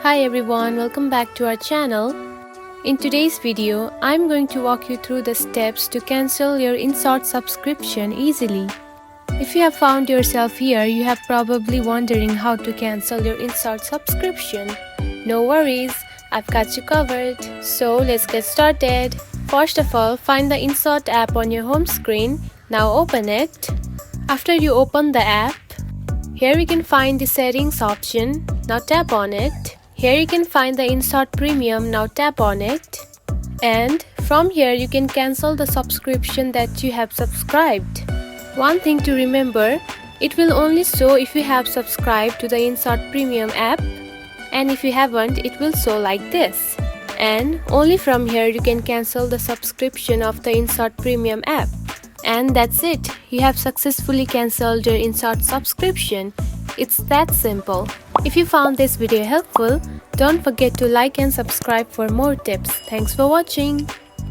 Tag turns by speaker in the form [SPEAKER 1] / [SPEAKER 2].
[SPEAKER 1] Hi everyone, welcome back to our channel. In today's video, I'm going to walk you through the steps to cancel your InShot subscription easily. If you have found yourself here, you have probably wondering how to cancel your InShot subscription. No worries, I've got you covered. So let's get started. First of all, find the InShot app on your home screen. Now open it. After you open the app, here you can find the settings option. Now tap on it. Here you can find the InShot Premium. Now tap on it. And from here you can cancel the subscription that you have subscribed. One thing to remember, it will only show if you have subscribed to the InShot Premium app, and if you haven't, it will show like this. And only from here you can cancel the subscription of the InShot Premium app. And that's it. You have successfully cancelled your InShot subscription. It's that simple. If you found this video helpful, don't forget to like and subscribe for more tips. Thanks for watching.